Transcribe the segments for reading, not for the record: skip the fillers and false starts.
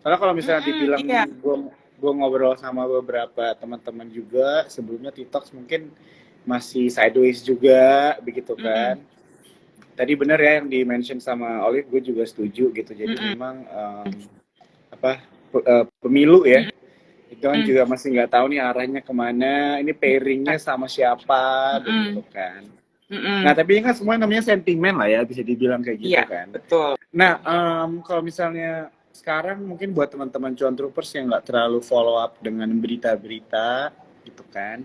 Soalnya kalau misalnya dibilang Iya. gue ngobrol sama beberapa teman-teman juga sebelumnya TikTok mungkin masih sideways juga begitu kan. Mm-mm. Tadi bener ya yang di-mention sama Olive, gue juga setuju gitu. Jadi Mm-mm. memang apa pemilu ya, itu kan Mm-mm. juga masih nggak tahu nih arahnya kemana. Ini pairingnya sama siapa begitu Mm-mm. kan. Nah Mm-mm. tapi ini kan semua namanya sentimen lah ya, bisa dibilang kayak Iya, gitu kan. betul. Nah, kalau misalnya sekarang mungkin buat teman-teman cuan troopers yang nggak terlalu follow up dengan berita-berita gitu kan,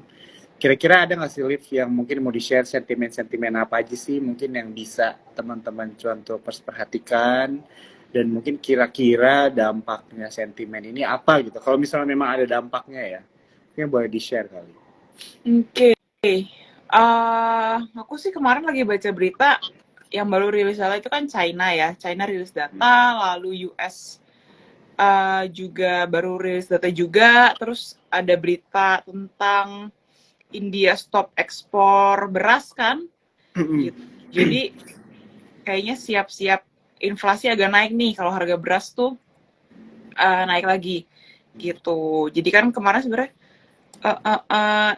kira-kira ada nggak sih Liv yang mungkin mau di-share sentimen-sentimen apa aja sih mungkin yang bisa teman-teman cuan troopers perhatikan dan mungkin kira-kira dampaknya sentimen ini apa gitu. Kalau misalnya memang ada dampaknya ya, mungkin boleh di-share kali. Oke. Aku sih kemarin lagi baca berita yang baru rilis data itu kan China ya. China rilis data, lalu US juga baru rilis data juga. Terus ada berita tentang India stop ekspor beras kan, gitu. Jadi kayaknya siap-siap inflasi agak naik nih kalau harga beras tuh naik lagi gitu. Jadi kan kemarin sebenarnya uh, uh, uh,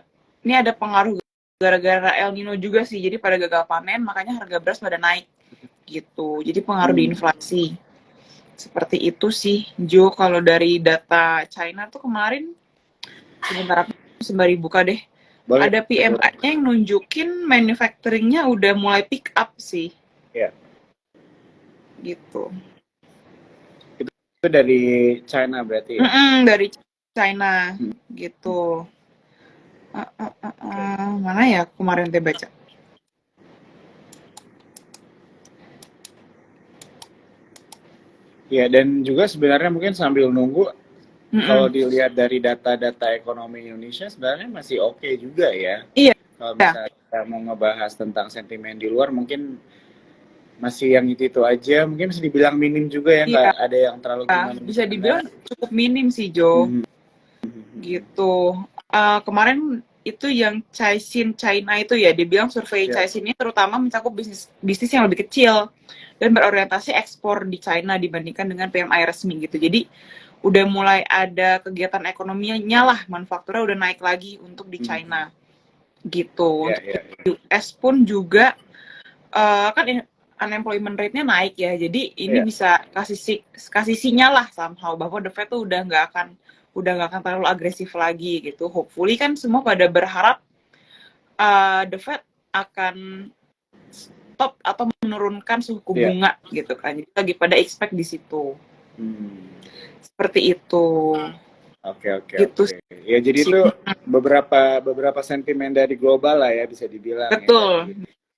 ini ada pengaruh gara-gara El Nino juga sih. Jadi pada gagal panen makanya harga beras pada naik gitu. Jadi pengaruh di Hmm, inflasi. Seperti itu sih, Jo. Kalau dari data China tuh kemarin, sebentar aku sembari buka deh. boleh, Ada boleh. PMI-nya yang nunjukin manufacturing-nya udah mulai pick up sih, Ya, gitu. itu dari China berarti ya. Dari China, Hmm, gitu. oke. Mana ya kemarin teh baca? Ya, dan juga sebenarnya mungkin sambil nunggu, kalau Mm-mm. dilihat dari data-data ekonomi Indonesia sebenarnya masih oke juga ya. Iya, Kalau misalnya kita mau ngebahas tentang sentimen di luar, mungkin masih yang itu aja. Mungkin bisa dibilang minim juga ya, nggak iya, ada yang terlalu bisa gimana-gimana. dibilang cukup minim sih, Jo. Mhm. Gitu. Kemarin itu yang Caixin China itu ya, dibilang survei Ya. Caixin ini terutama mencakup bisnis bisnis yang lebih kecil dan berorientasi ekspor di China dibandingkan dengan PMI resmi gitu. Jadi udah mulai ada kegiatan ekonominya lah, manufakturnya udah naik lagi untuk di Mhm. China gitu. Ya, Untuk ya, ya. US pun juga kan unemployment rate-nya naik ya. Jadi ini Ya. bisa kasih sinyal lah somehow bahwa the Fed tuh udah nggak akan terlalu agresif lagi gitu. Hopefully kan semua pada berharap the Fed akan stop atau menurunkan suku Ya. bunga gitu kan. Jadi lagi pada expect di situ. Hmm. Seperti itu. Oke, oke, Gitu oke. Ya, jadi sih. itu beberapa beberapa sentimen dari global lah ya bisa dibilang ya, dari Betul,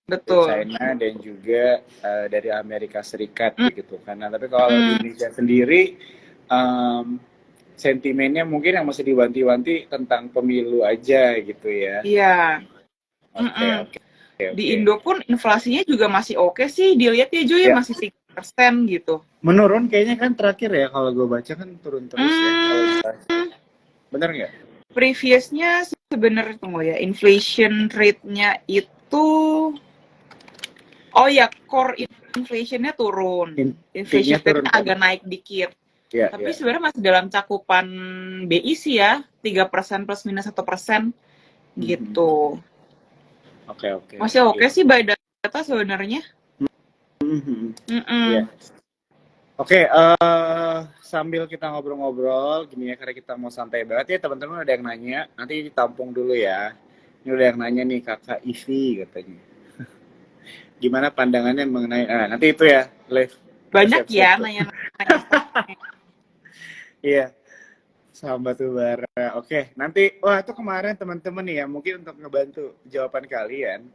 betul. China dan juga dari Amerika Serikat Mm, begitu kan. Nah, tapi kalau di mm, Indonesia sendiri em, sentimennya mungkin yang masih diwanti-wanti tentang pemilu aja gitu ya. iya. Oke, Mm-mm. oke, Di oke. Indo pun inflasinya juga masih oke sih. Dilihat ya Jo ya Ya, masih 3% gitu. menurun kayaknya kan terakhir ya kalau gue baca kan turun terus ya kalau Hmm, inflasi. Bener nggak? Previousnya sebenarnya tunggu ya, inflation rate-nya itu, oh ya, core inflation-nya turun. Peaknya Inflation turun rate-nya kan? agak naik dikit. Ya, Tapi ya. sebenarnya masih dalam cakupan BI sih ya, 3% plus minus 1% Mhm. gitu. Oke, oke. Masih oke Iya. sih by data sebenarnya. Mhm. Iya. Mm-mm. Oke, sambil kita ngobrol-ngobrol, gini ya, karena kita mau santai banget ya, teman-teman ada yang nanya, nanti ditampung dulu ya. Ini udah yang nanya nih, Kakak Ivi katanya. Gimana pandangannya mengenai, nanti itu ya, live, kita Banyak siap-siap ya tuh. nanya-nanya soalnya. Iya, sama batu bara. Oke, nanti, wah itu kemarin teman-teman nih ya, mungkin untuk ngebantu jawaban kalian.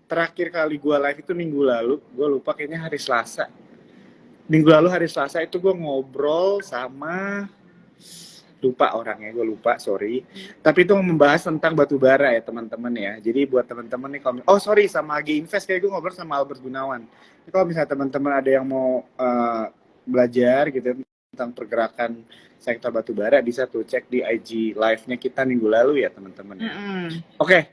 Terakhir kali gue live itu minggu lalu, gue lupa kayaknya hari Selasa. Minggu lalu hari Selasa itu gue ngobrol sama lupa orangnya, gue lupa, sorry. Tapi itu membahas tentang batu bara ya teman-teman ya. Jadi buat teman-teman nih, kalau oh sorry, sama Agi Invest kayak gue ngobrol sama Albert Gunawan. Jadi kalau misalnya teman-teman ada yang mau belajar gitu tentang pergerakan sektor batu bara, bisa tuh cek di IG live-nya kita minggu lalu ya teman-teman ya. Mm-mm. Oke,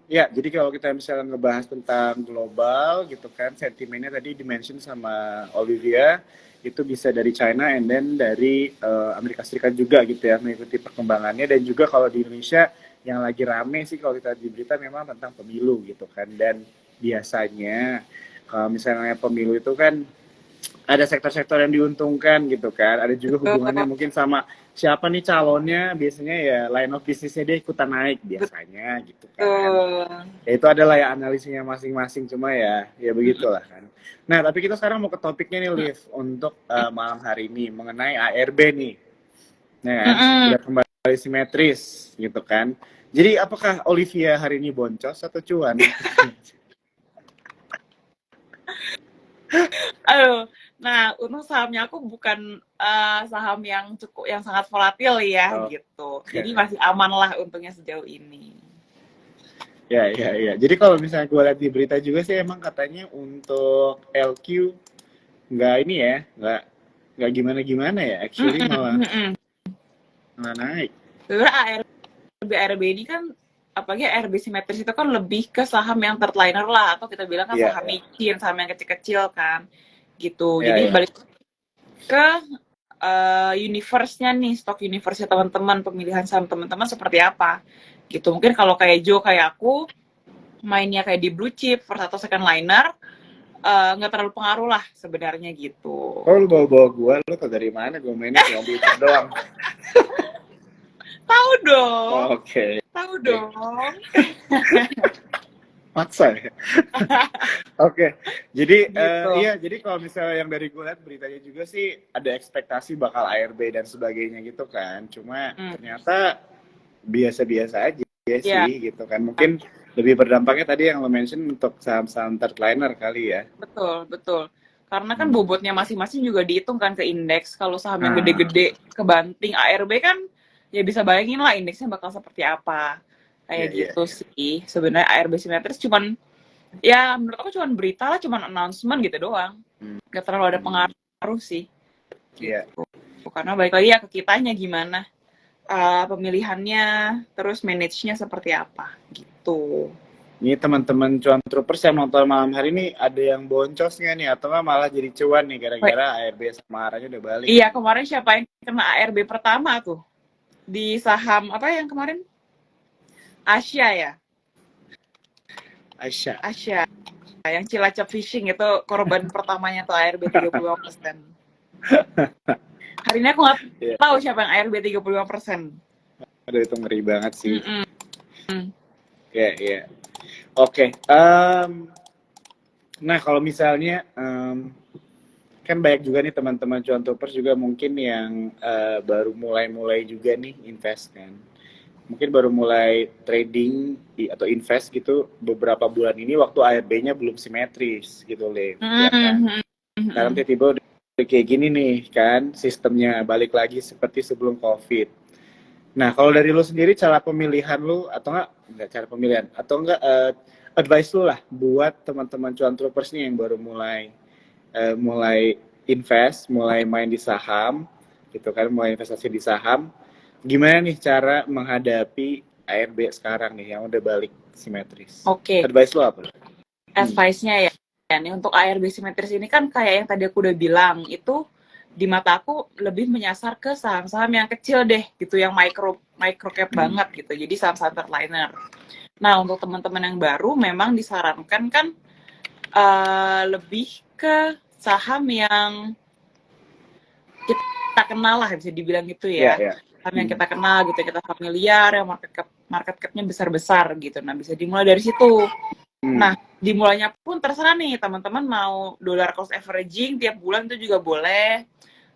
Ya, jadi kalau kita misalnya ngebahas tentang global gitu kan, sentimennya tadi dimention sama Olivia, itu bisa dari China and then dari Amerika Serikat juga gitu ya, mengikuti perkembangannya. Dan juga kalau di Indonesia yang lagi rame sih kalau kita di berita memang tentang pemilu gitu kan. Dan biasanya kalau misalnya pemilu itu kan ada sektor-sektor yang diuntungkan gitu kan. Ada juga hubungannya Betul. mungkin sama siapa nih calonnya, biasanya ya line of bisnisnya dia ikutan naik biasanya gitu kan. Betul. Ya itu adalah ya analisisnya masing-masing, cuma ya begitulah kan. Nah, tapi kita sekarang mau ke topiknya nih, Liv, untuk malam hari ini mengenai ARB nih. Ya kan? Mm-mm. Udah kembali simetris gitu kan. Jadi apakah Olivia hari ini boncos atau cuan? Aduh, nah untuk sahamnya aku bukan saham yang yang sangat volatil ya Oh, gitu. Jadi okay. masih aman lah untungnya sejauh ini. Ya, ya, ya. Jadi kalau misalnya gue lihat di berita juga sih emang katanya untuk LQ nggak ini ya, nggak gimana-gimana ya. Actually Mm-mm, malah mm-mm. malah naik. Sebenarnya ARB ini kan apalagi ARB simetris itu kan lebih ke saham yang third liner lah atau kita bilang kan Iya, saham ya, micin, saham yang kecil-kecil kan gitu. ya, Jadi ya. balik ke universe-nya nih, stok universe-nya teman-teman, pemilihan saham teman-teman seperti apa gitu. Mungkin kalau kayak Joe kayak aku mainnya kayak di blue chip first atau second liner nggak terlalu pengaruh lah sebenarnya gitu. Kok lu bawa-bawa gua, lu tau dari mana? Gua mainnya cuma beli doang. Tahu dong, Oke. tahu dong. Maksa ya. Oke. Jadi Gitu. iya, jadi kalau misalnya yang dari gue lihat beritanya juga sih ada ekspektasi bakal ARB dan sebagainya gitu kan. Cuma Hmm. ternyata biasa-biasa aja Ya, sih gitu kan. Mungkin lebih berdampaknya tadi yang lo mention untuk saham-saham third liner kali ya. betul, betul. Karena kan Hmm. bobotnya masing-masing juga dihitung kan ke indeks. Kalau saham yang Nah, gede-gede kebanting ARB kan ya bisa bayangin lah indeksnya bakal seperti apa. Kayak iya, iya, gitu iya. sih. Sebenarnya ARB simetris cuman ya menurut aku cuman berita lah, cuman announcement gitu doang. Hmm. Gak terlalu ada Hmm. pengaruh sih. Iya. Gitu. Karena balik lagi ya ke kitanya gimana pemilihannya, terus manage-nya seperti apa gitu. Ini teman-teman cuan troopers yang nonton malam hari ini ada yang boncos nggak nih? Atau nggak malah jadi cuan nih gara-gara ARB sama arahnya udah balik Iya, nih? kemarin siapa yang kena ARB pertama tuh? Di saham apa yang kemarin? Asia ya? Aisyah. Asia. Yang Cilacap Fishing itu korban pertamanya tuh ARB 35%. Hari ini aku nggak Iya. tahu siapa yang ARB 35%. Aduh, itu ngeri banget sih. Mm-mm. Iya, iya. Oke. Nah, kalau misalnya kan banyak juga nih teman-teman cuan troopers juga mungkin yang baru mulai-mulai juga nih invest kan. Mungkin baru mulai trading atau invest gitu beberapa bulan ini waktu ARB-nya belum simetris gitu, Lev, ya kan. Sekarang Mm-mm. tiba-tiba udah kayak gini nih kan, sistemnya balik lagi seperti sebelum COVID. Nah, kalau dari lu sendiri cara pemilihan lu atau enggak cara pemilihan atau enggak advice lu lah buat teman-teman cuan troopers nih yang baru mulai invest, mulai main di saham gitu kan, mulai investasi di saham. Gimana nih cara menghadapi ARB sekarang nih yang udah balik simetris? Oke, Advice lu apa? advice-nya ya. Nih untuk ARB simetris ini kan kayak yang tadi aku udah bilang, itu di mata aku lebih menyasar ke saham-saham yang kecil deh gitu, yang micro cap banget gitu. Jadi saham-saham terliner. Nah, untuk teman-teman yang baru memang disarankan kan lebih ke saham yang kita kenal lah, bisa dibilang gitu Ya, ya. ya. Saham yang kita kenal gitu, kita familiar, yang market cap-nya besar-besar gitu. Nah, bisa dimulai dari situ. Nah, dimulainya pun terserah nih, teman-teman mau dollar cost averaging tiap bulan itu juga boleh,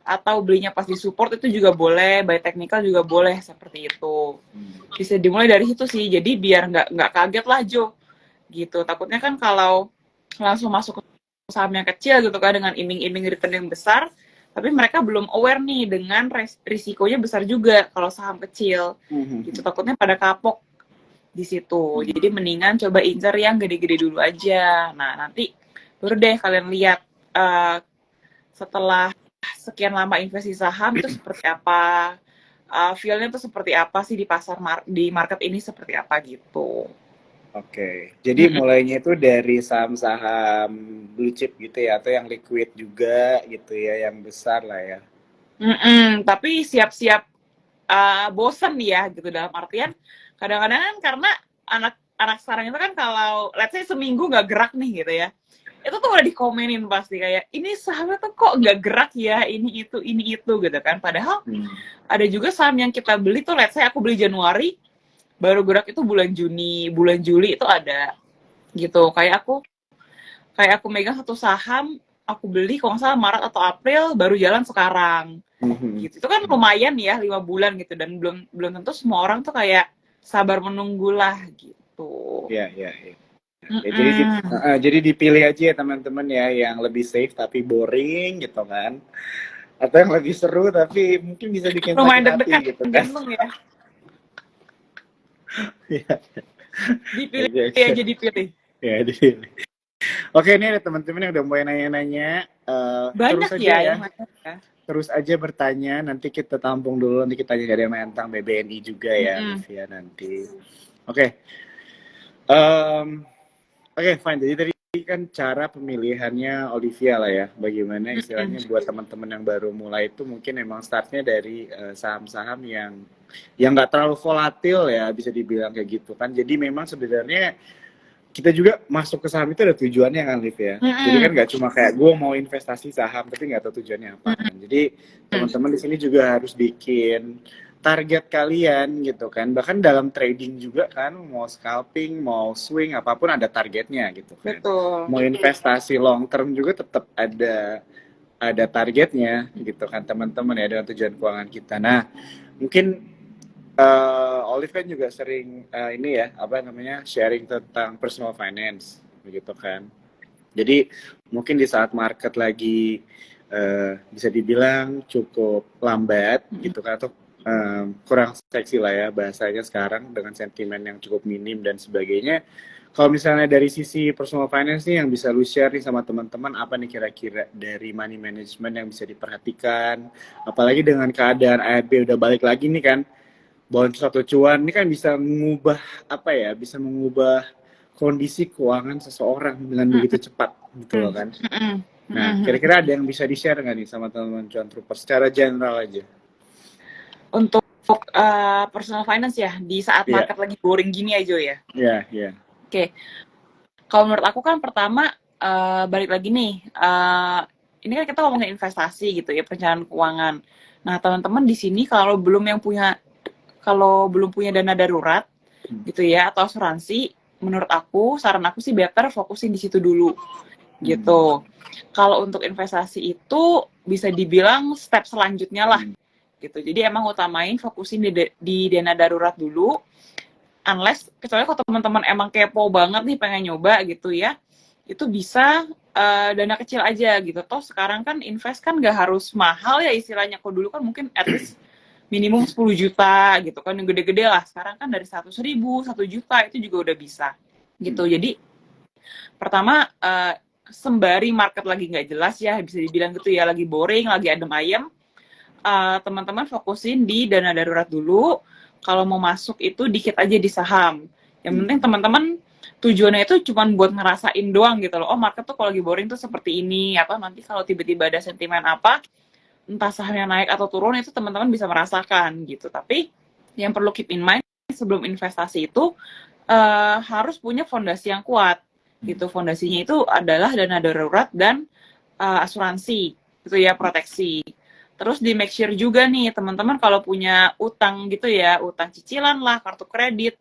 atau belinya pas di support itu juga boleh, buy technical juga boleh, seperti itu. Bisa dimulai dari situ sih, jadi biar nggak kaget lah Jo, gitu. Takutnya kan kalau langsung masuk ke saham yang kecil gitu kan, dengan iming-iming return yang besar, tapi mereka belum aware nih dengan risikonya besar juga kalau saham kecil, gitu. Takutnya pada kapok di situ. Jadi mendingan coba incer yang gede-gede dulu aja. Nah, nanti baru deh kalian lihat setelah sekian lama investasi saham itu seperti apa, feel-nya tuh seperti apa sih di di market ini seperti apa gitu. Oke, jadi mulainya itu dari saham-saham blue chip gitu ya, atau yang liquid juga gitu ya, yang besar lah ya. Tapi siap-siap bosen ya gitu, dalam artian kadang-kadang kan karena anak-anak sekarang itu kan kalau let's say seminggu nggak gerak nih gitu ya, itu tuh udah dikomenin pasti kayak ini sahamnya tuh kok nggak gerak ya, ini itu gitu kan. Padahal ada juga saham yang kita beli tuh, let's say aku beli Januari, baru gerak itu bulan Juni, bulan Juli itu ada gitu. Kayak aku megang satu saham, aku beli kalau nggak salah Maret atau April, baru jalan sekarang gitu. Itu kan lumayan ya, 5 bulan gitu, dan belum belum tentu semua orang tuh kayak sabar menunggulah gitu. Iya, iya, iya. Ya, jadi dipilih aja ya teman-teman ya, yang lebih safe tapi boring gitu kan, atau yang lebih seru tapi mungkin bisa bikin sakit Lumayan hati deg-degan gitu kan. jantung ya. Iya. Dipilih Oke, oke. aja, dipilih. Ya, dipilih. Oke, ini ada teman-teman yang udah mulai nanya-nanya. Terus Banyak aja ya ya, yang banyak ya. terus aja bertanya. Nanti kita tampung dulu, nanti kita ada yang tentang BBNI juga ya, Livia nanti. Oke. Oke, fine. Jadi tadi kan cara pemilihannya Olivia lah ya. Bagaimana istilahnya buat teman-teman yang baru mulai itu mungkin emang startnya dari saham-saham yang nggak terlalu volatil ya, bisa dibilang kayak gitu kan. Jadi memang sebenarnya kita juga masuk ke saham itu ada tujuannya kan, Liv ya. Jadi kan nggak cuma kayak gue mau investasi saham tapi nggak tahu tujuannya apa kan. Jadi teman-teman di sini juga harus bikin target kalian gitu kan. Bahkan dalam trading juga kan, mau scalping, mau swing, apapun ada targetnya gitu kan. Betul. Mau investasi long term juga tetap ada targetnya gitu kan teman-teman ya, dengan tujuan keuangan kita. Nah, mungkin Olive kan juga sering ini ya, apa namanya, sharing tentang personal finance begitu kan. Jadi mungkin di saat market lagi bisa dibilang cukup lambat gitu kan, atau kurang seksi lah ya bahasanya sekarang, dengan sentimen yang cukup minim dan sebagainya. Kalau misalnya dari sisi personal finance nih yang bisa lu share nih sama teman-teman, apa nih kira-kira dari money management yang bisa diperhatikan, apalagi dengan keadaan ARB udah balik lagi nih kan, bounce atau cuan ini kan bisa mengubah apa ya, bisa mengubah kondisi keuangan seseorang dengan begitu cepat gitu loh kan. Nah, kira-kira ada yang bisa di-share nggak nih sama teman-teman cuan trooper secara general aja? Untuk personal finance ya, di saat market lagi boring gini aja ya. Iya. Oke. Kalau menurut aku kan pertama balik lagi nih, ini kan kita ngomongin investasi gitu ya, perencanaan keuangan. Nah, teman-teman di sini kalau belum punya dana darurat gitu ya, atau asuransi, menurut aku, saran aku sih better fokusin di situ dulu gitu. Kalau untuk investasi itu bisa dibilang step selanjutnya lah gitu. Jadi emang utamain fokusin di dana darurat dulu, unless kecuali kalau teman-teman emang kepo banget nih pengen nyoba gitu ya, itu bisa dana kecil aja gitu. Toh sekarang kan invest kan nggak harus mahal ya istilahnya. Kalau dulu kan mungkin at least minimum 10 juta gitu kan, yang gede-gede lah. Sekarang kan dari 100.000, 1 juta itu juga udah bisa gitu. Jadi pertama sembari market lagi nggak jelas ya, bisa dibilang gitu ya, lagi boring, lagi adem ayem, teman-teman fokusin di dana darurat dulu. Kalau mau masuk itu dikit aja di saham. Yang penting teman-teman tujuannya itu cuma buat ngerasain doang gitu loh. Oh, market tuh kalau lagi boring tuh seperti ini, atau nanti kalau tiba-tiba ada sentimen apa, entah sahamnya naik atau turun, itu teman-teman bisa merasakan gitu. Tapi yang perlu keep in mind sebelum investasi itu harus punya fondasi yang kuat gitu. Fondasinya itu adalah dana darurat dan asuransi gitu ya, proteksi. Terus di make sure juga nih teman-teman kalau punya utang gitu ya, utang cicilan lah, kartu kredit,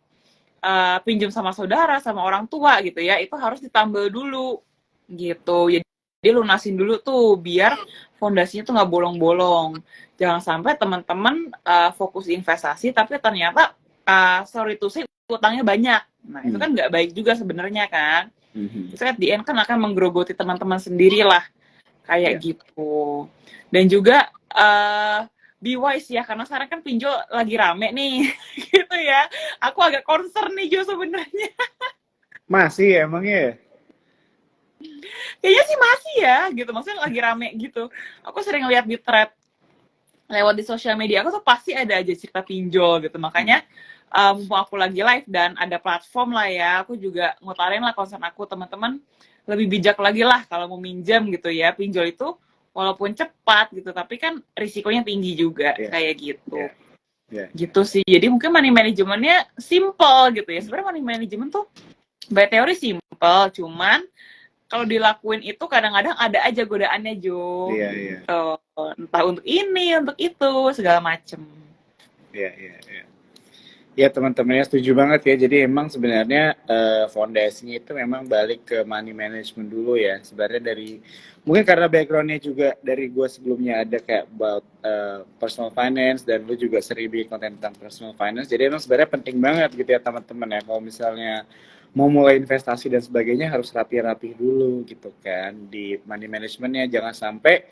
pinjam sama saudara, sama orang tua gitu ya, itu harus ditambal dulu gitu. Jadi lunasin dulu tuh biar fondasinya tuh nggak bolong-bolong. Jangan sampai teman-teman fokus investasi tapi ternyata sorry to say utangnya banyak. Nah itu kan nggak baik juga sebenarnya kan. Itu at the end kan akan menggerogoti teman-teman sendiri lah kayak gitu. Dan juga be wise ya, karena sekarang kan pinjol lagi rame nih gitu ya. Aku agak concern nih Jo sebenarnya. Masih ya, emangnya ya? Kayaknya sih masih ya gitu, maksudnya lagi rame gitu. Aku sering lihat di thread lewat di sosial media aku tuh pasti ada aja cerita pinjol gitu. Makanya mumpung aku lagi live dan ada platform lah ya, aku juga ngutarin lah concern aku, teman-teman lebih bijak lagi lah kalau mau minjam gitu ya. Pinjol itu walaupun cepat gitu, tapi kan risikonya tinggi juga Iya, kayak iya, gitu. iya, iya. Gitu sih. Jadi mungkin money manajemennya simple gitu ya. Sebenarnya money management tuh by teori simple, cuman kalau dilakuin itu kadang-kadang ada aja godaannya Jo. Iya, iya. Gitu. Entah untuk ini, untuk itu, segala macem. Iya, iya, iya. Ya teman-temannya setuju banget ya. Jadi emang sebenarnya fondasinya itu memang balik ke money management dulu ya. Sebenarnya dari mungkin karena backgroundnya juga dari gue sebelumnya ada kayak about personal finance dan lu juga sering bikin konten tentang personal finance. Jadi emang sebenarnya penting banget gitu ya teman-teman ya. Kalau misalnya mau mulai investasi dan sebagainya harus rapi-rapi dulu gitu kan di money managementnya. Jangan sampai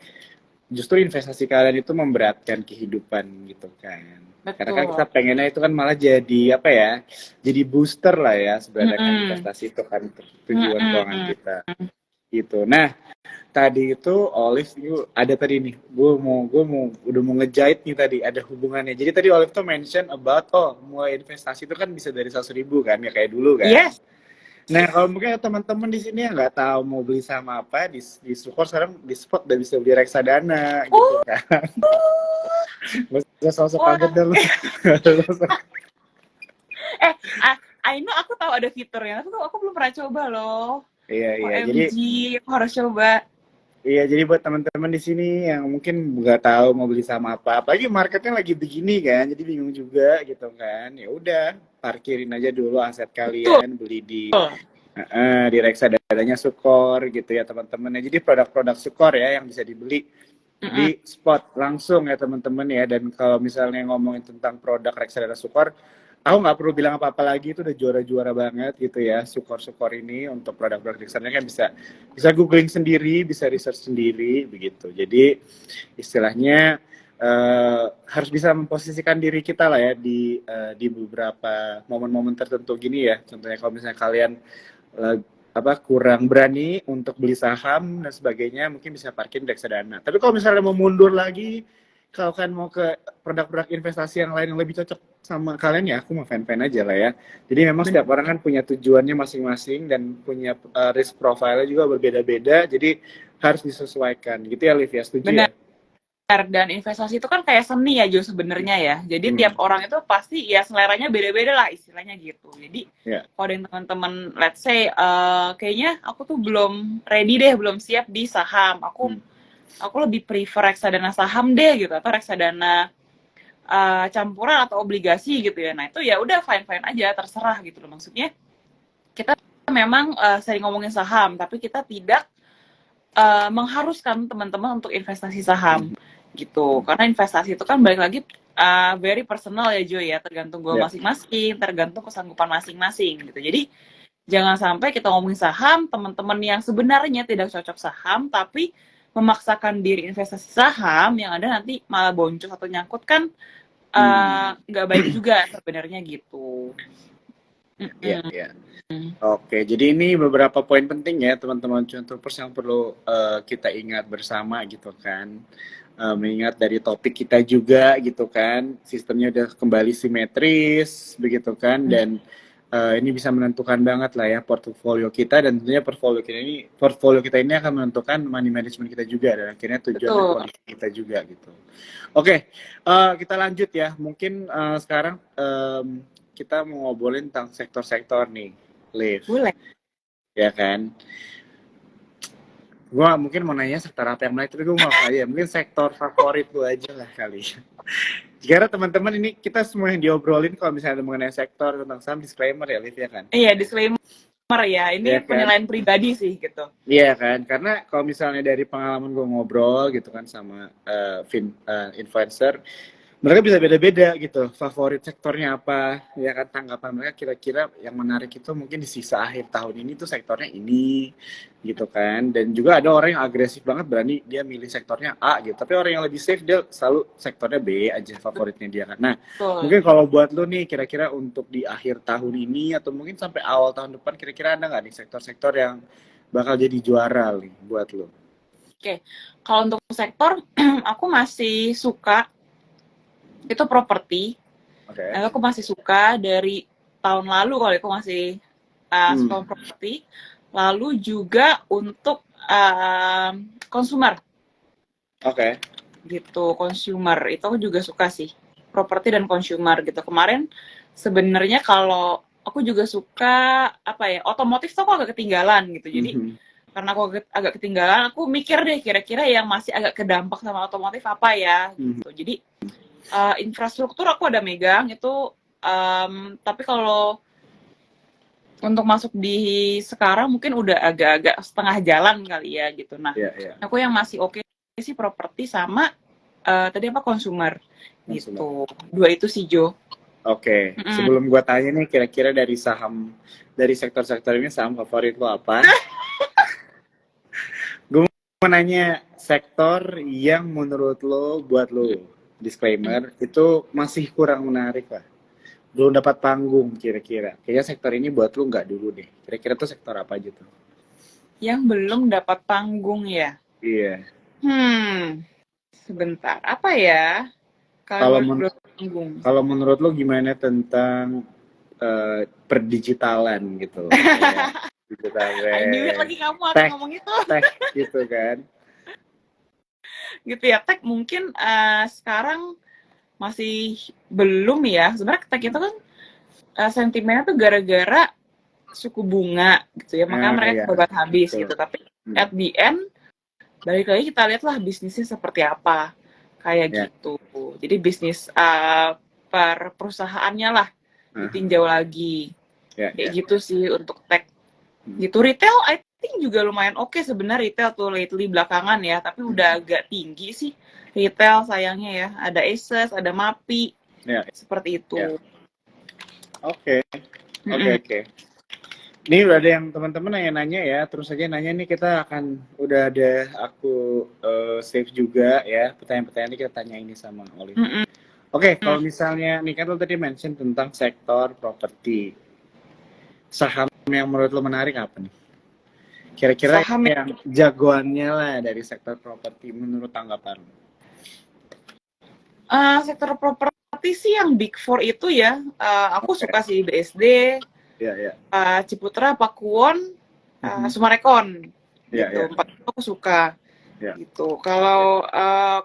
justru investasi kalian itu memberatkan kehidupan gitu kan. Karena kan kita Betul. pengennya itu kan malah jadi apa ya? Jadi booster lah ya sebenarnya kan Mm-mm. investasi itu kan tujuan keuangan Mm-mm. kita gitu. Nah, tadi itu Olive itu ada tadi nih. Gue mau udah mau ngejahit nih tadi ada hubungannya. Jadi tadi Olive tuh mention about mulai investasi itu kan bisa dari 100.000 kan ya kayak dulu kan. Yes. Nah, kalau mungkin ada teman-teman di sini yang nggak tahu mau beli saham apa, di Sukor sekarang di spot udah bisa beli reksadana gitu Oh, kan. Gak usah sosok wah. kaget dulu. Eh, I know aku tahu ada fiturnya, tapi aku belum pernah coba loh. Iya, iya. Jadi OMG, aku harus coba. iya, jadi buat teman-teman di sini yang mungkin nggak tahu mau beli saham apa, apalagi marketnya lagi begini kan, jadi bingung juga gitu kan. Ya udah, parkirin aja dulu aset Betul. kalian, beli di reksadananya Sukor gitu ya teman-teman. Jadi produk-produk Sukor ya yang bisa dibeli Mm-mm. di spot langsung ya teman-teman ya. Dan kalau misalnya ngomongin tentang produk reksadana Sukor, aku nggak perlu bilang apa-apa lagi, itu udah juara-juara banget gitu ya Sukor-Sukor ini untuk produk-produk reksadana kan bisa bisa googling sendiri, bisa research sendiri begitu. Jadi istilahnya harus bisa memposisikan diri kita lah ya di beberapa momen-momen tertentu gini ya. Contohnya kalau misalnya kalian kurang berani untuk beli saham dan sebagainya, mungkin bisa parkir di reksadana. Tapi kalau misalnya mau mundur lagi, kalau kan mau ke produk-produk investasi yang lain yang lebih cocok sama kalian, ya aku mau fan-fan aja lah ya. Jadi memang Benar. setiap orang kan punya tujuannya masing-masing dan punya risk profile-nya juga berbeda-beda, jadi harus disesuaikan gitu ya Liv ya, setuju ya? Benar. Dan investasi itu kan kayak seni ya Jo sebenarnya ya. Jadi Hmm. tiap orang itu pasti ya seleranya beda-beda lah istilahnya gitu. Jadi Ya. kalau ada teman-teman let's say kayaknya aku tuh belum ready deh, belum siap di saham. Aku lebih prefer reksadana saham deh gitu atau reksadana campuran atau obligasi gitu ya. Nah, itu ya udah fine-fine aja, terserah gitu loh. Maksudnya kita memang sering ngomongin saham, tapi kita tidak mengharuskan teman-teman untuk investasi saham gitu, karena investasi itu kan balik lagi very personal ya Jo ya, tergantung gue Ya. masing-masing, tergantung kesanggupan masing-masing gitu. Jadi jangan sampai kita ngomongin saham, teman-teman yang sebenarnya tidak cocok saham tapi memaksakan diri investasi saham, yang ada nanti malah boncos atau nyangkut kan nggak baik juga sebenarnya gitu. Iya, iya. Oke, jadi ini beberapa poin penting ya teman-teman Cuan-Troopers yang perlu kita ingat bersama gitu kan. Mengingat dari topik kita juga gitu kan, sistemnya udah kembali simetris begitu kan, dan ini bisa menentukan banget lah ya portofolio kita, dan tentunya portfolio kita ini akan menentukan money management kita juga dan akhirnya tujuan dan Betul. kondisi kita juga gitu. Oke, kita lanjut ya. Mungkin sekarang kita mau ngobrolin tentang sektor-sektor nih, Liv. Boleh. Ya kan? Gua mungkin mau nanya sektor apa yang menarik, tapi gue mau aja. Mungkin sektor favorit gue aja lah kali. Karena teman-teman ini kita semua yang diobrolin kalau misalnya ada mengenai sektor tentang saham, disclaimer ya, Liv ya kan? Iya, disclaimer ya. Ini Iya kan? penilaian pribadi sih gitu. Iya kan? Karena kalau misalnya dari pengalaman gue ngobrol gitu kan sama influencer, mereka bisa beda-beda gitu, favorit sektornya apa, ya kan, tanggapan mereka kira-kira yang menarik itu mungkin di sisa akhir tahun ini tuh sektornya ini, gitu kan. Dan juga ada orang yang agresif banget, berani dia milih sektornya A gitu, tapi orang yang lebih safe dia selalu sektornya B aja favoritnya dia kan. Nah, Betul. mungkin kalau buat lo nih, kira-kira untuk di akhir tahun ini atau mungkin sampai awal tahun depan, kira-kira ada nggak nih sektor-sektor yang bakal jadi juara nih buat lo? Oke, kalau untuk sektor, aku masih suka itu properti. Oke. Nah, aku masih suka dari tahun lalu kalau aku masih suka properti. Lalu juga untuk consumer Oke. gitu, consumer itu aku juga suka sih, properti dan consumer gitu. Kemarin sebenarnya kalau aku juga suka apa ya, otomotif tuh aku agak ketinggalan gitu. Jadi karena aku agak ketinggalan, aku mikir deh kira-kira yang masih agak kedampak sama otomotif apa ya gitu. Jadi infrastruktur aku ada megang itu, tapi kalau untuk masuk di sekarang mungkin udah agak-agak setengah jalan kali ya gitu. Nah, aku yang masih oke sih properti sama tadi apa consumer gitu. Dua itu sih Jo. Oke. Sebelum gua tanya nih kira-kira dari sektor-sektor ini saham favorit lo apa? Gue mau nanya sektor yang menurut lo, buat lo, disclaimer, itu masih kurang menarik lah. Belum dapat panggung kira-kira. Kayaknya sektor ini buat lo nggak dulu deh. Kira-kira tuh sektor apa aja tuh? Yang belum dapat panggung ya? Iya. Sebentar. Apa ya? Kalau menurut lo gimana tentang perdigitalan gitu? I knew it lagi kamu akan ngomong itu. Tech gitu kan? Gitu ya, tech mungkin sekarang masih belum ya. Sebenarnya tech itu kan sentimennya tuh gara-gara suku bunga gitu ya, makanya mereka obat habis gitu. Tapi at the end, balik lagi kita lihatlah bisnisnya seperti apa, kayak gitu. Jadi bisnis per perusahaannya lah ditinjau lagi, kayak gitu sih untuk tech. Gitu. Retail, I think juga lumayan oke sebenarnya retail tuh lately belakangan ya, tapi udah agak tinggi sih retail sayangnya ya. Ada Asus, ada Mapi, seperti itu. Oke. Ini udah ada yang teman-teman nanya-nanya ya, terus aja nanya nih, kita akan udah ada aku save juga ya pertanyaan-pertanyaan ini kita tanya ini sama Oli. Oke, kalau misalnya nih kan lo tadi mention tentang sektor properti, saham yang menurut lo menarik apa nih? Kira-kira saham yang jagoannya lah dari sektor properti menurut tanggapan lo? Sektor properti sih yang Big Four itu ya, aku suka sih BSD, Ciputra, Pakuwon, Summarecon, gitu. Empat itu aku suka. Gitu. Kalau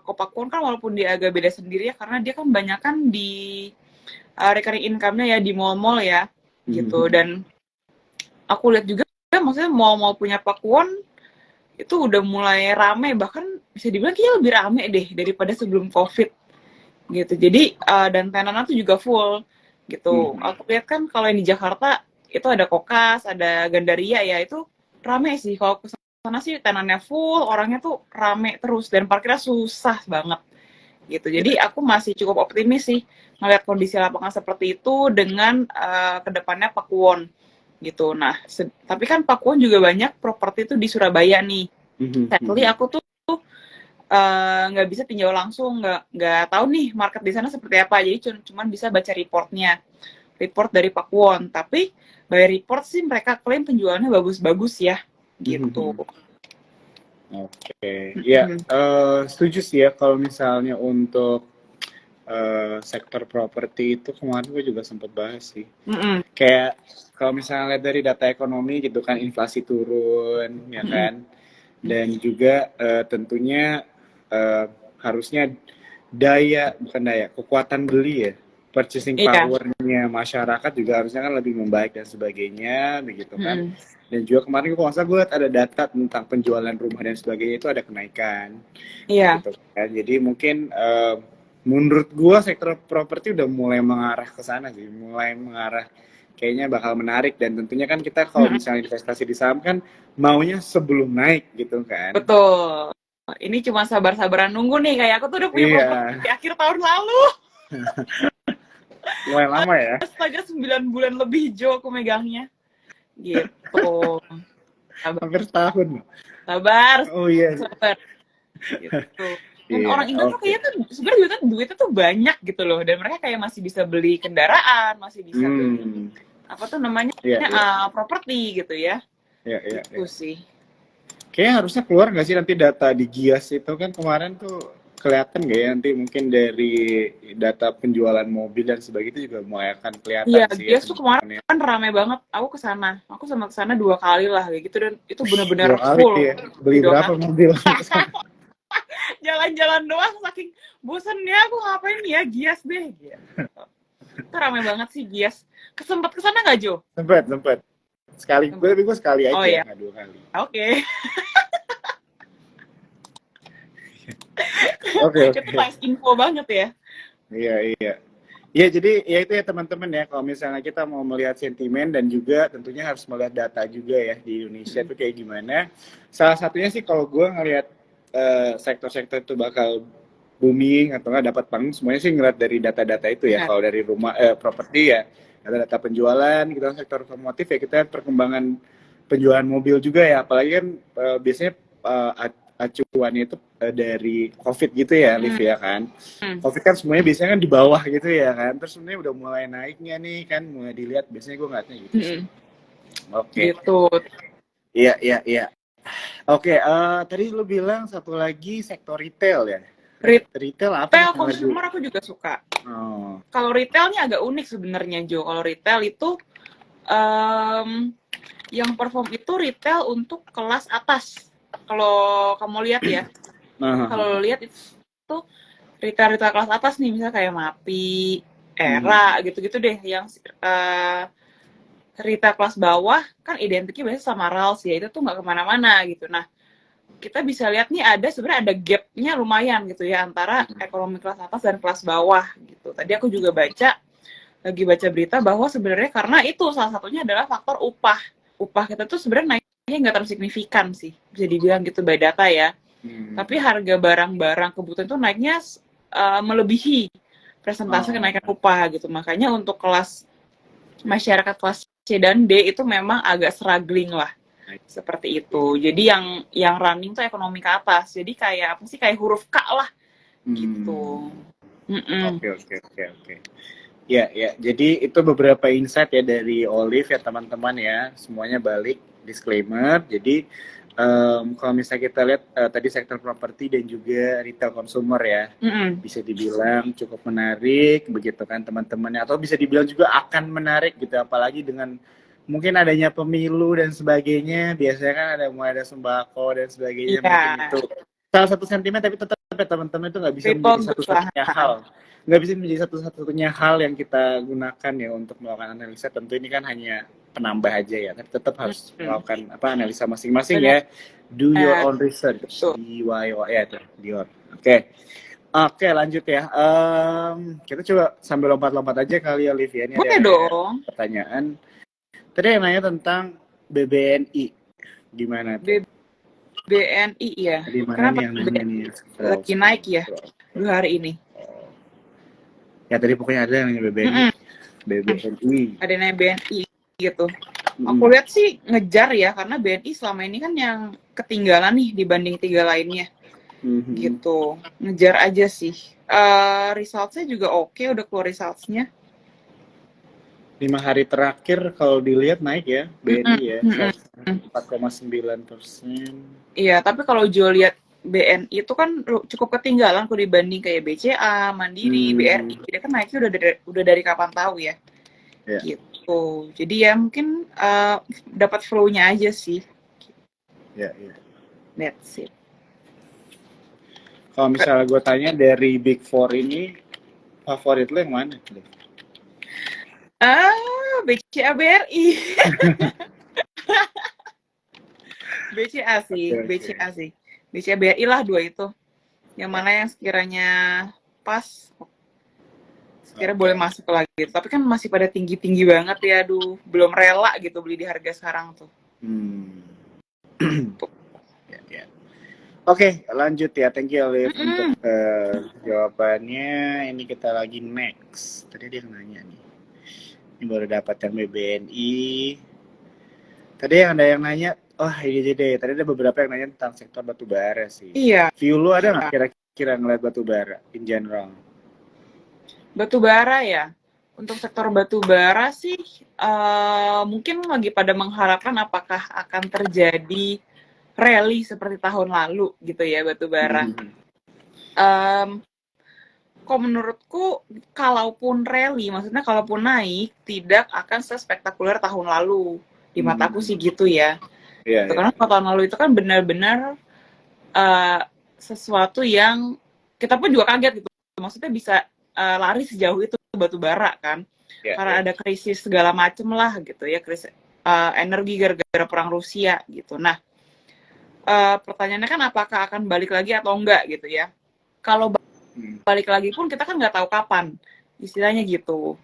Pakuwon kan walaupun dia agak beda sendiri ya, karena dia kan banyak kan di recurring income-nya ya di mall-mall ya, gitu. Dan aku lihat juga, maksudnya mall-mall punya Pakuwon itu udah mulai rame, bahkan bisa dibilang kayaknya lebih rame deh daripada sebelum COVID, gitu. Jadi dan tenannya tuh juga full, gitu. Aku lihat kan kalau yang di Jakarta itu ada Kokas, ada Gandaria ya, itu rame sih. Kalau ke sana sih tenannya full, orangnya tuh rame terus dan parkirnya susah banget, gitu. Jadi aku masih cukup optimis sih melihat kondisi lapangan seperti itu dengan kedepannya Pakuwon, gitu. Nah, tapi kan Pakuwon juga banyak properti itu di Surabaya nih. Sadly aku tuh nggak bisa tinjau langsung, nggak tahu nih market di sana seperti apa. Jadi cuman bisa baca report dari Pakuwon. Tapi by report sih mereka klaim penjualannya bagus-bagus ya, gitu. Oke. Ya, setuju sih ya kalau misalnya untuk sektor properti itu kemarin gue juga sempat bahas sih. Kayak kalau misalnya dari data ekonomi gitu kan, inflasi turun ya kan, dan juga tentunya harusnya kekuatan beli ya, purchasing power-nya masyarakat juga harusnya kan lebih membaik dan sebagainya begitu kan. Dan juga kemarin gue lihat ada data tentang penjualan rumah dan sebagainya itu ada kenaikan. Gitu kan. Jadi mungkin menurut gue sektor properti udah mulai mengarah ke sana sih, mulai mengarah kayaknya bakal menarik. Dan tentunya kan kita kalau misalnya investasi di saham kan maunya sebelum naik gitu kan. Betul. Ini cuma sabar-sabaran nunggu nih, kayak aku tuh udah punya properti di akhir tahun lalu. Lumayan lama ya. Astaga, 9 bulan lebih Jo aku megangnya. Gitu. Hampir setahun. Sabar. Oh iya. Sabar. Gitu. Dan orang Indo tuh kayaknya tuh sebenarnya duitnya tuh banyak gitu loh, dan mereka kayak masih bisa beli kendaraan, masih bisa beli apa tuh namanya properti gitu ya. Itu sih. Kayaknya harusnya keluar nggak sih nanti data di Gias itu kan kemarin tuh kelihatan nggak ya nanti mungkin dari data penjualan mobil dan sebagainya juga mulai akan kelihatan Iya, sih ya Gias tuh kemarin teman-teman ya. kan rame banget. Aku sama kesana 2 kali lah kayak gitu dan itu benar-benar 2 kali full ya. Beli di 2 kali. berapa mobil? Jalan-jalan doang saking bosannya aku ngapain ya Gias deh. Gitu. Itu rame banget sih Gias. Kesempet kesana nggak Jo? Sempet. Sekali, Sempet. gue sekali Oh aja, iya, nggak 2 kali. oke. Oke. Itu nice info banget ya. Iya. Ya, jadi ya itu ya teman-teman ya, kalau misalnya kita mau melihat sentimen dan juga tentunya harus melihat data juga ya di Indonesia itu kayak gimana. Salah satunya sih kalau gue ngelihat sektor-sektor itu bakal booming atau nggak dapat panggung, semuanya sih ngeliat dari data-data itu ya. Benar. Kalau dari rumah properti ya, data-data penjualan, gitu. Sektor otomotif ya kita lihat perkembangan penjualan mobil juga ya. Apalagi kan biasanya acuannya itu dari COVID gitu ya, Liv ya kan. COVID kan semuanya biasanya kan di bawah gitu ya kan. Terus sebenarnya udah mulai naiknya nih kan, mulai dilihat biasanya gue ngeliatnya gitu sih. Oke. Gitu. Iya. Oke, tadi lu bilang satu lagi sektor retail ya. Retail apa nih Retail yang lagi? consumer aku juga suka. Oh. Kalau retailnya agak unik sebenarnya Jo. Kalau retail itu yang perform itu retail untuk kelas atas. Kalau kamu lihat ya, kalau lihat itu retail kelas atas nih, misalnya kayak Mapi, Era, gitu-gitu deh. Yang retail kelas bawah kan identiknya biasanya sama Rals ya, itu tuh nggak kemana-mana gitu. Nah, kita bisa lihat nih sebenarnya ada gap-nya lumayan gitu ya antara ekonomi kelas atas dan kelas bawah gitu. Tadi aku juga lagi baca berita bahwa sebenarnya karena itu salah satunya adalah faktor upah. Upah kita tuh sebenarnya naiknya nggak terlalu signifikan sih, bisa dibilang gitu by data ya. Tapi harga barang-barang kebutuhan itu naiknya melebihi presentase kenaikan upah gitu. Makanya untuk kelas masyarakat kelas C dan D itu memang agak struggling lah. Seperti itu. Jadi yang running tuh ekonomi ke atas. Jadi kayak apa sih, kayak huruf K lah gitu. Oke. Ya. Jadi itu beberapa insight ya dari Olive ya teman-teman ya. Semuanya balik disclaimer. Jadi kalau misalnya kita lihat tadi sektor properti dan juga retail consumer ya, bisa dibilang cukup menarik begitu kan teman-temannya. Atau bisa dibilang juga akan menarik gitu. Apalagi dengan mungkin adanya pemilu dan sebagainya. Biasanya kan mulai ada sembako dan sebagainya. Mungkin itu salah satu sentimen, tapi tetap ya teman-teman itu nggak bisa menjadi satu-satunya hal. Nggak bisa menjadi satu-satunya hal yang kita gunakan ya untuk melakukan analisa. Tentu ini kan hanya penambah aja ya, tapi tetap harus melakukan analisa masing-masing ya. Do your own research. DIY ya itu, Dior. Oke, lanjut ya. Kita coba sambil lompat-lompat aja kali ya, Livia. Ini boleh ada dong pertanyaan. Tadi yang nanya tentang BBNI, gimana tuh? BNI ya. Kenapa yang nanya nih? Lagi naik ya 2 hari ini? Ya tadi pokoknya ada yang nanya BBNI. Ada yang nanya BNI gitu. Aku lihat sih ngejar ya, karena BNI selama ini kan yang ketinggalan nih dibanding 3 lainnya. Gitu. Ngejar aja sih. Resultsnya juga oke, udah keluar resultsnya. 5 hari terakhir kalau dilihat naik ya BNI ya 4,9%. Iya, tapi kalau Jo lihat BNI itu kan cukup ketinggalan kalau dibanding kayak BCA, Mandiri, BRI. Dia kan naiknya udah dari kapan tahu ya. Gitu. Jadi ya mungkin dapat flow-nya aja sih. Ya. That's it. Kalau misalnya gue tanya dari Big Four ini, favorit lo yang mana? BCA BRI. BCA sih. BCA BRI lah 2 itu. Yang mana yang sekiranya pas, sekiranya boleh masuk lagi. Tapi kan masih pada tinggi-tinggi banget ya, aduh. Belum rela gitu beli di harga sekarang tuh. Ya. Oke, lanjut ya. Thank you, Olive, untuk jawabannya. Ini kita lagi next. Tadi dia nanya nih. Ini baru dapat yang BBNI. Tadi ada yang nanya, ini deh. Tadi ada beberapa yang nanya tentang sektor batubara sih. Iya. View lu ada nggak kira-kira ngeliat batubara in general? Batubara ya. Untuk sektor batubara sih, mungkin lagi pada mengharapkan apakah akan terjadi rally seperti tahun lalu gitu ya batubara. Kok menurutku kalaupun rally, maksudnya kalaupun naik tidak akan sespektakuler tahun lalu. Di mataku sih gitu ya. Iya, Gitu. iya. Karena kalau tahun lalu itu kan benar-benar sesuatu yang kita pun juga kaget gitu. Maksudnya bisa lari sejauh itu batu bara kan. Iya, Karena iya. ada krisis segala macem lah gitu ya, krisis energi gara-gara perang Rusia gitu. Nah, pertanyaannya kan apakah akan balik lagi atau enggak gitu ya. Kalau balik lagi pun kita kan nggak tahu kapan, istilahnya gitu.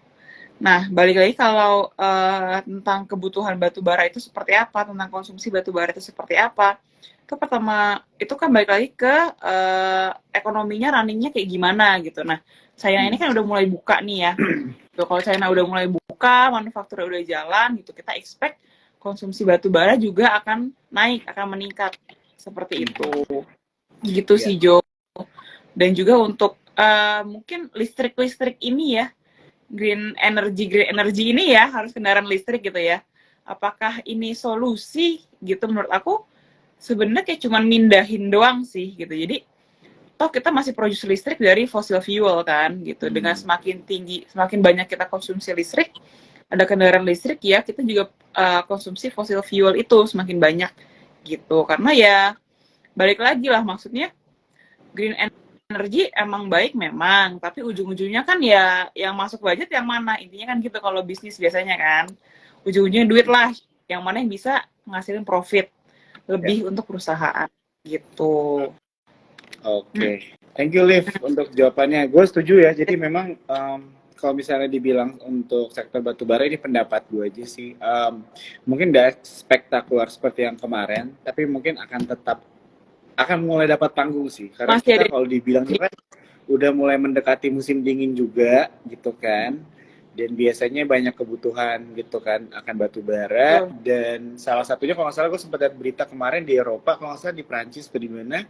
Nah, balik lagi kalau tentang kebutuhan batu bara itu seperti apa, tentang konsumsi batu bara itu seperti apa. Itu pertama, itu kan balik lagi ke ekonominya runningnya kayak gimana gitu. Nah, China ini kan udah mulai buka nih ya. Tuh, kalau China udah mulai buka, manufaktur udah jalan gitu, kita expect konsumsi batu bara juga akan naik, akan meningkat seperti itu. Gitu Iya. sih Jo. Dan juga untuk mungkin listrik ini ya, green energy ini ya, harus kendaraan listrik gitu ya. Apakah ini solusi gitu? Menurut aku sebenarnya kayak cuman mindahin doang sih gitu. Jadi toh kita masih produksi listrik dari fossil fuel kan gitu. Dengan semakin tinggi, semakin banyak kita konsumsi listrik, ada kendaraan listrik ya, kita juga konsumsi fossil fuel itu semakin banyak gitu. Karena ya balik lagi lah, maksudnya green energy emang baik memang, tapi ujung-ujungnya kan ya yang masuk budget yang mana, intinya kan gitu kalau bisnis biasanya kan, ujung-ujungnya duit lah, yang mana yang bisa ngasilin profit lebih untuk perusahaan gitu. Oke. Thank you Liv untuk jawabannya. Gue setuju ya. Jadi memang kalau misalnya dibilang untuk sektor batubara ini pendapat gue aja sih. Mungkin tidak spektakuler seperti yang kemarin, tapi mungkin akan mulai dapat panggung sih. Karena Masih kita ada kalau dibilang juga kan udah mulai mendekati musim dingin juga gitu kan. Dan biasanya banyak kebutuhan gitu kan akan batu bara. Dan salah satunya kalau nggak salah gue sempat lihat berita kemarin di Eropa, kalau nggak salah di Prancis atau di mana,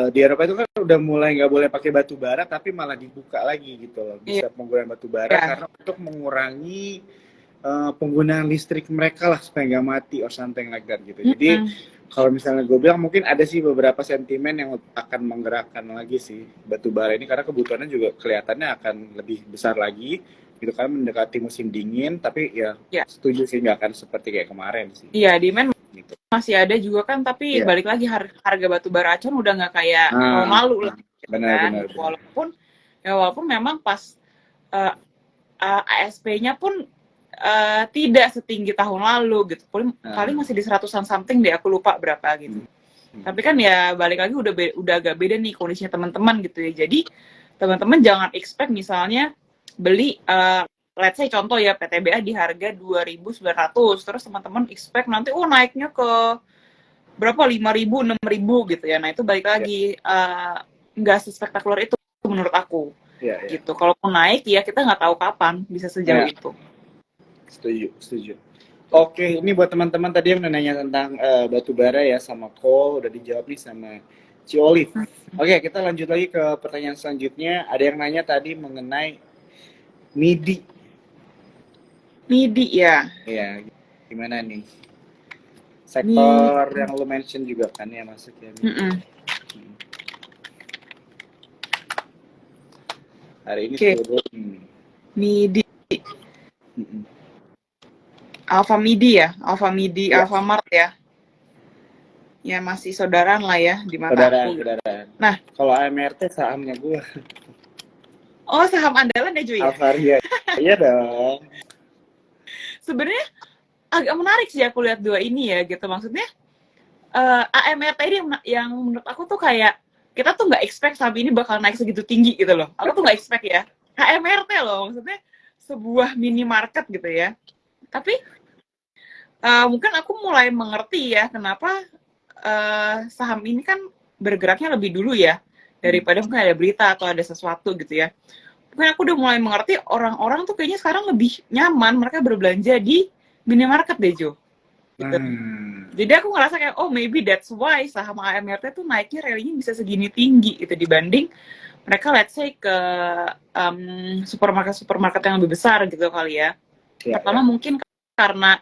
di Eropa itu kan udah mulai nggak boleh pakai batu bara tapi malah dibuka lagi gitu loh, bisa penggunaan batu bara karena untuk mengurangi penggunaan listrik mereka lah supaya nggak mati or something like that gitu. Jadi kalau misalnya gue bilang mungkin ada sih beberapa sentimen yang akan menggerakkan lagi sih batu bara ini karena kebutuhannya juga kelihatannya akan lebih besar lagi gitu kan mendekati musim dingin, tapi ya setuju sih nggak akan seperti kayak kemarin sih. Iya, demand Gitu. masih ada juga kan, tapi balik lagi harga batu bara acuan udah nggak kayak tahun lalu lah gitu kan. Walaupun memang pas ASP-nya pun tidak setinggi tahun lalu gitu. Paling masih di 100-an something deh, aku lupa berapa gitu. Tapi kan ya balik lagi udah agak beda nih kondisinya teman-teman gitu ya. Jadi teman-teman jangan expect misalnya beli let's say contoh ya PTBA di harga 2.900, terus teman-teman expect nanti naiknya ke berapa 5.000 6.000 gitu ya. Nah itu balik lagi nggak sespektakuler itu menurut aku. Gitu. Kalau mau naik ya kita nggak tahu kapan bisa sejauh itu. Setuju. Oke, ini buat teman-teman tadi yang nanya tentang batu bara ya sama coal udah dijawab nih sama Ci Olive. Oke, kita lanjut lagi ke pertanyaan selanjutnya. Ada yang nanya tadi mengenai MIDI. MIDI ya. Iya, gimana nih? Sektor yang lo mention juga kan ya masuk ya. Hari ini turun. MIDI. Alfamidi ya, Alfamart ya. Ya masih saudaraan lah ya di mata aku. Saudaraan. Nah, kalau AMRT sahamnya gue. Oh, saham andalan ya Joy? Alvaria. Iya dong. Sebenarnya agak menarik sih aku lihat dua ini ya gitu. Maksudnya AMRT ini yang menurut aku tuh kayak kita tuh nggak expect saham ini bakal naik segitu tinggi gitu loh. Aku tuh nggak expect ya. AMRT loh, maksudnya sebuah minimarket gitu ya. Tapi mungkin aku mulai mengerti ya kenapa saham ini kan bergeraknya lebih dulu ya daripada mungkin ada berita atau ada sesuatu gitu ya. Mungkin aku udah mulai mengerti orang-orang tuh kayaknya sekarang lebih nyaman mereka berbelanja di minimarket deh Jo. Gitu. Jadi aku ngerasa kayak maybe that's why saham AMRT tuh naiknya rally-nya bisa segini tinggi gitu dibanding mereka let's say ke supermarket yang lebih besar gitu kali ya. Pertama mungkin karena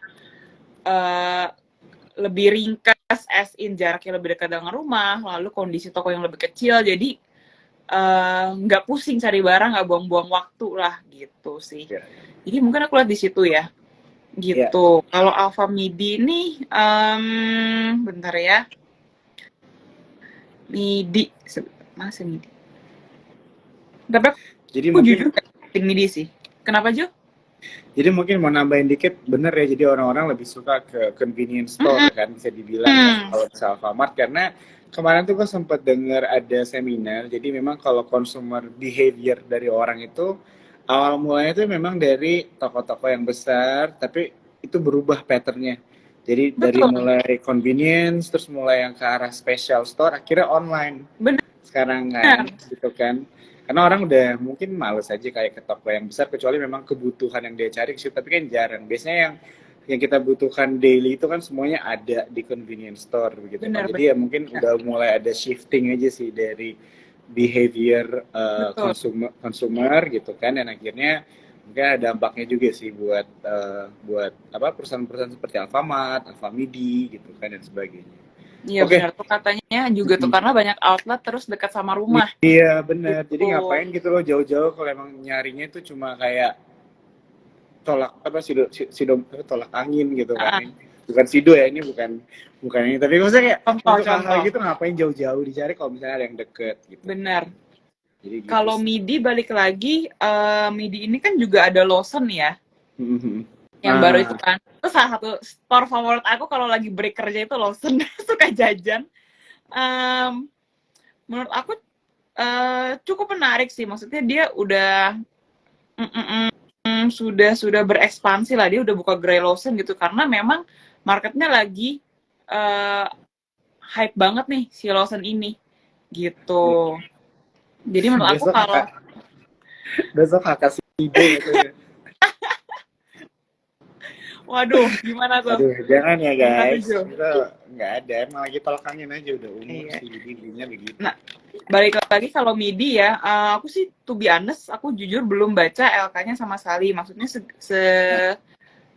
lebih ringkas as in jaraknya lebih dekat dengan rumah, lalu kondisi toko yang lebih kecil, jadi nggak pusing cari barang, nggak buang-buang waktu lah gitu sih. Ya, Jadi mungkin aku lihat di situ ya, ya. gitu. Kalau Alpha Midi nih, bentar ya, Midi, masih Midi. Tapi Jadi aku mungkin jujur gak penting Midi sih. Kenapa Jo? Jadi mungkin mau nambahin dikit, bener ya. Jadi orang-orang lebih suka ke convenience store Mm-mm. kan, bisa dibilang ya. Kalau bisa Alfamart, karena kemarin tuh gue sempat dengar ada seminar. Jadi memang kalau consumer behavior dari orang itu awal mulanya tuh memang dari toko-toko yang besar, tapi itu berubah patternnya. Jadi dari Betul, mulai convenience, terus mulai yang ke arah special store, akhirnya online benar. sekarang kan, gitu kan. Karena orang udah mungkin males aja kayak ke toko yang besar, kecuali memang kebutuhan yang dia cari sih, tapi kan jarang. Biasanya yang kita butuhkan daily itu kan semuanya ada di convenience store begitu kan. Benar, Jadi benar. ya mungkin udah mulai ada shifting aja sih dari behavior Betul. consumer gitu kan, dan akhirnya mungkin ada dampaknya juga sih buat apa perusahaan-perusahaan seperti Alfamart, Alfamidi gitu kan dan sebagainya. Iya benar Oke. tuh katanya juga tuh karena banyak outlet terus dekat sama rumah Iya bener. Jadi gitu. ngapain gitu loh jauh-jauh kalau emang nyarinya itu cuma kayak tolak apa sido tolak angin gitu kan. Ah, Bukan sido ya, ini bukan bukan ini. Tapi maksudnya kayak untuk hal-hal contoh-contoh. gitu ngapain jauh-jauh dicari kalau misalnya ada yang deket gitu kan. Benar. Jadi gitu Kalau sih. MIDI balik lagi, MIDI ini kan juga ada Lawson ya, Mhm. yang baru itu Ah, kan. Itu salah satu store favorit aku kalau lagi break kerja itu Lawson, suka jajan. Em, Menurut aku cukup menarik sih, maksudnya dia udah sudah berekspansi lah, dia udah buka Grey Lawson gitu karena memang marketnya lagi eh, hype banget nih si Lawson ini gitu. Jadi menurut aku besok kalau besok kakak sido gitu ya. waduh gimana tuh? Aduh, jangan ya Gimana tuh guys. Jo? Kita nggak ada, emang lagi tolak angin aja udah umur Iya. sih, jadi belinya begitu. Nah, balik lagi kalau MIDI ya, aku sih to be honest, aku jujur belum baca LK-nya sama sekali. Maksudnya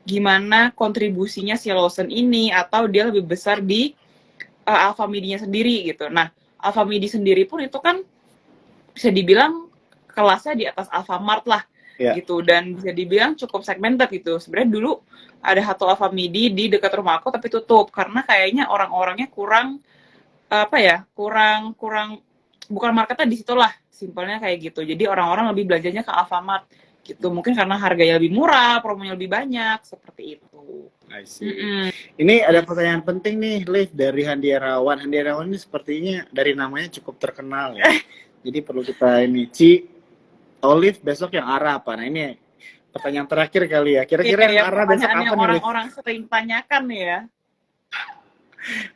gimana kontribusinya si Lawson ini atau dia lebih besar di Alpha Midi-nya sendiri gitu. Nah, Alpha Midi sendiri pun itu kan bisa dibilang kelasnya di atas Alfamart lah Ya. gitu dan bisa dibilang cukup segmented gitu. Sebenarnya dulu ada satu Alpha Midi di dekat rumah aku tapi tutup karena kayaknya orang-orangnya kurang apa ya kurang kurang bukan marketnya di situlah simpelnya kayak gitu jadi orang-orang lebih belanjanya ke Alfamart gitu mungkin karena harganya lebih murah promonya lebih banyak seperti itu. I see. Ini ada pertanyaan penting nih, Liv, dari Handi Irawan. Handi Irawan ini sepertinya dari namanya cukup terkenal ya. Jadi perlu kita ini. Olive besok yang arah apa? Nah ini pertanyaan terakhir kali ya. Kira-kira yang Ya arah besok pertanyaan apa yang nih, Liv? orang-orang sering tanyakan ya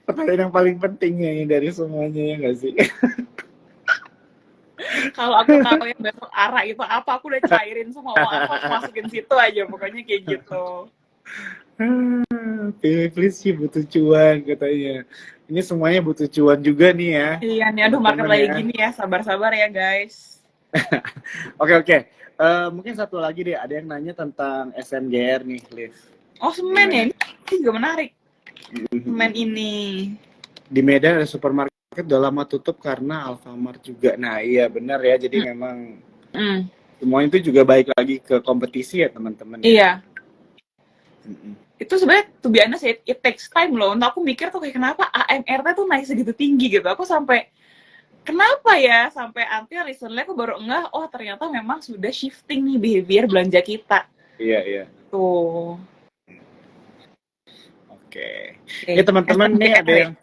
Pertanyaan yang paling pentingnya ini dari semuanya ya nggak sih? kalau aku tahu yang besok arah itu apa aku udah cairin semua uang aku masukin situ aja pokoknya kayak gitu. Please sih butuh cuan katanya. Ini semuanya butuh cuan juga nih ya, Iya nih aduh market teman-teman lagi ya. gini ya sabar-sabar ya guys. Oke oke. Mungkin satu lagi deh, ada yang nanya tentang SMGR nih, Liv. Oh semen ya Gimana? ini juga menarik semen ini. Di Medan ada supermarket udah lama tutup karena Alfamart juga. Nah iya benar ya, jadi memang Mm. semuanya itu juga baik lagi ke kompetisi ya teman-teman ya. Iya, itu sebenarnya to be honest it takes time loh. Untuk aku mikir tuh kayak kenapa AMRT tuh naik segitu tinggi gitu. Aku sampai kenapa ya sampai until recently aku baru ngeh oh ternyata memang sudah shifting nih behavior belanja kita. Iya iya. Tuh. Oke. Ini Oke, teman-teman nih SMGR ada ya. yang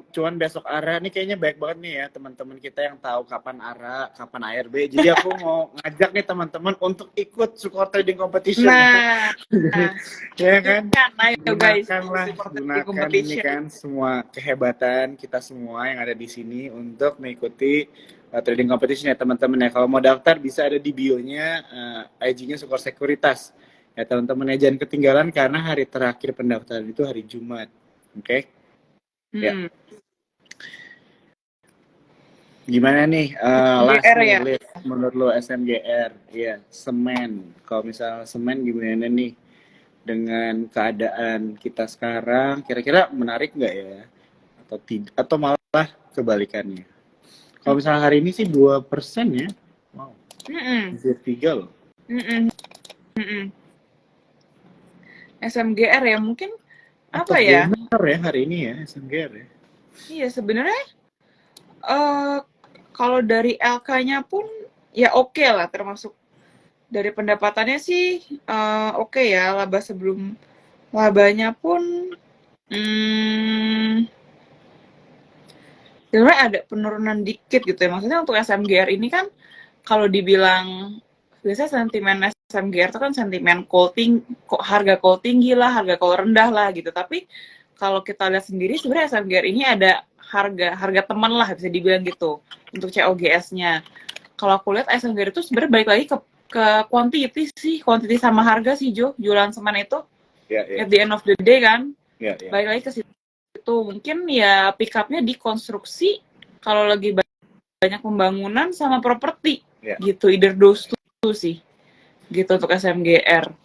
cuan besok ARA nih kayaknya baik banget nih ya teman-teman kita yang tahu kapan ARA, kapan ARB. Jadi aku mau ngajak nih teman-teman untuk ikut support trading competition. Nah, Ya kan? ayo guys, Gunakanlah, support the gunakan ini competition. kan semua kehebatan kita semua yang ada di sini untuk mengikuti trading competition ya teman-teman ya. Kalau mau daftar bisa ada di bio-nya IG-nya Sukor Sekuritas. Ya teman-teman ya jangan ketinggalan karena hari terakhir pendaftaran itu hari Jumat. Oke? Ya. Hmm, Gimana nih last SMGR nih ya. Liv, menurut lo SMGR? Iya, semen. Kalau misalnya semen gimana nih dengan keadaan kita sekarang? Kira-kira menarik nggak ya? Atau tidak? Atau malah kebalikannya? Kalau misalnya hari ini sih 2% ya. Wow, Mm-mm. hampir 3 loh. Mm-mm. Mm-mm. SMGR ya mungkin Top apa ya? gainer ya hari ini ya, SMGR ya. Iya sebenarnya kalau dari LK-nya pun ya oke lah, termasuk dari pendapatannya sih oke ya, laba sebelum labanya pun sebenarnya ada penurunan dikit gitu ya. Maksudnya untuk SMGR ini kan kalau dibilang biasanya sentimen SMGR itu kan sentimen harga call tinggi lah, harga call rendah lah gitu. Tapi kalau kita lihat sendiri sebenarnya SMGR ini ada harga teman lah bisa dibilang gitu untuk COGS-nya. Kalau aku lihat SMGR itu sebenarnya balik lagi ke quantity sama harga sih Jo, jualan semen itu at the end of the day kan. Balik lagi ke situ. Mungkin ya pick up-nya di konstruksi kalau lagi banyak pembangunan sama properti gitu, either those two sih gitu untuk SMGR.